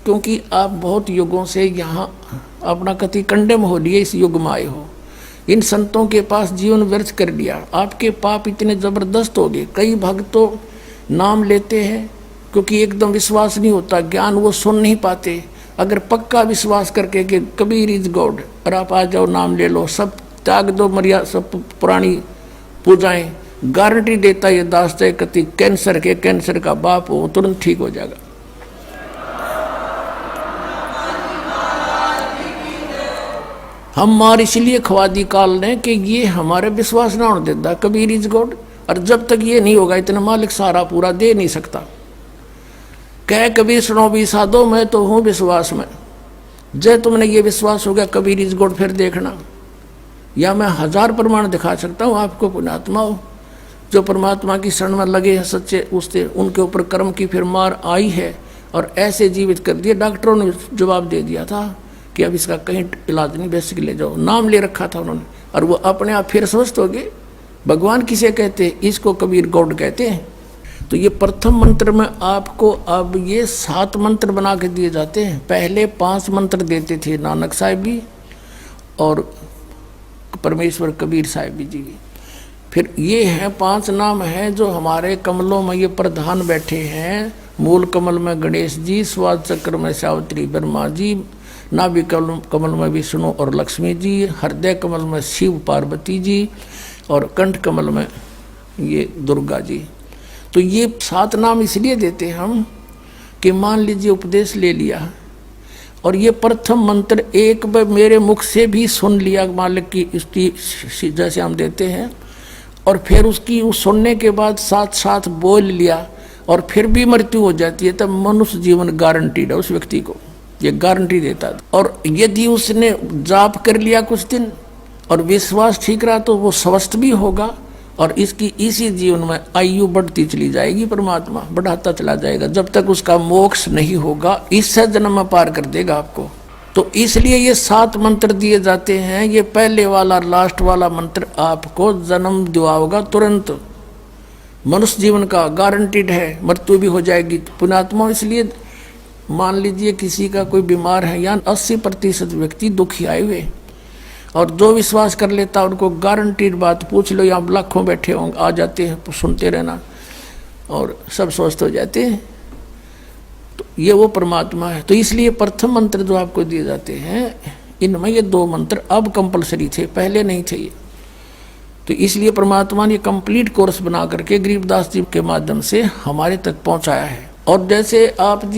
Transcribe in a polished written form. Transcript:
क्योंकि आप बहुत युगों से यहाँ अपना कति कंडेम हो लिए, इस युग में आए हो। इन संतों के पास जीवन व्यर्थ कर लिया, आपके पाप इतने जबरदस्त हो गए। कई भक्त तो नाम लेते हैं क्योंकि एकदम विश्वास नहीं होता, ज्ञान वो सुन नहीं पाते। अगर पक्का विश्वास करके कि कबीर इज गॉड और आप आ जाओ, नाम ले लो, सब त्याग दो, मर्यादा सब पुरानी पूजाएं, गारंटी देता ये दास चाहे कति कैंसर का बाप हो, तुरंत ठीक हो जाएगा। हम मार इसलिए खवा दी काल ने कि ये हमारे विश्वास ना होने देता कबीर इज गॉड, और जब तक ये नहीं होगा इतना मालिक सारा पूरा दे नहीं सकता। कह कबीर सुनो भी साधो, मैं तो हूँ विश्वास में। जब तुमने ये विश्वास हो गया कबीर इज गॉड, फिर देखना, या मैं 1000 प्रमाण दिखा सकता हूँ आपको। पुण्यात्मा हो जो परमात्मा की शरण में लगे हैं सच्चे, उससे उनके ऊपर कर्म की फिर मार आई है और ऐसे जीवित कर दिए। डॉक्टरों ने जवाब दे दिया था कि अब इसका कहीं इलाज नहीं, बेसिक ले जाओ, नाम ले रखा था उन्होंने, और वो अपने आप फिर स्वस्थ हो गए। भगवान किसे कहते हैं? इसको कबीर गॉड कहते हैं। तो ये प्रथम मंत्र में आपको अब ये 7 मंत्र बना के दिए जाते हैं। पहले 5 मंत्र देते थे नानक साहिब जी और परमेश्वर कबीर साहिब जी। फिर ये है 5 नाम हैं जो हमारे कमलों में ये प्रधान बैठे हैं। मूल कमल में गणेश जी, स्वाद चक्र में सावित्री ब्रह्मा जी, नाभि कमल में विष्णु और लक्ष्मी जी, हृदय कमल में शिव पार्वती जी, और कंठ कमल में ये दुर्गा जी। तो ये 7 नाम इसलिए देते हम कि मान लीजिए उपदेश ले लिया और ये प्रथम मंत्र एक बार मेरे मुख से भी सुन लिया मालिक की इसकी जैसे हम देते हैं, और फिर उसकी उस सुनने के बाद साथ साथ बोल लिया और फिर भी मृत्यु हो जाती है, तब मनुष्य जीवन गारंटीड है उस व्यक्ति को, ये गारंटी देता है। और यदि उसने जाप कर लिया कुछ दिन और विश्वास ठीक रहा तो वो स्वस्थ भी होगा और इसकी इसी जीवन में आयु बढ़ती चली जाएगी, परमात्मा बढ़ाता चला जाएगा जब तक उसका मोक्ष नहीं होगा, इससे जन्म में पार कर देगा आपको। तो इसलिए ये 7 मंत्र दिए जाते हैं। ये पहले वाला लास्ट वाला मंत्र आपको जन्म दिलाएगा तुरंत, मनुष्य जीवन का गारंटीड है, मृत्यु भी हो जाएगी। पुण्यात्मा इसलिए मान लीजिए किसी का कोई बीमार है, या 80% व्यक्ति दुखी आए हुए, और जो विश्वास कर लेता उनको गारंटीड बात पूछ लो, यहाँ लाखों बैठे होंगे, आ जाते हैं, सुनते रहना और सब स्वस्थ हो जाते हैं। तो ये वो परमात्मा है। तो इसलिए प्रथम मंत्र जो आपको दिए जाते हैं इनमें ये 2 मंत्र अब कंपलसरी थे, पहले नहीं थे ये। तो इसलिए परमात्मा ने कंप्लीट कोर्स बना करके गरीबदास जी के माध्यम से हमारे तक पहुंचाया है। और जैसे आप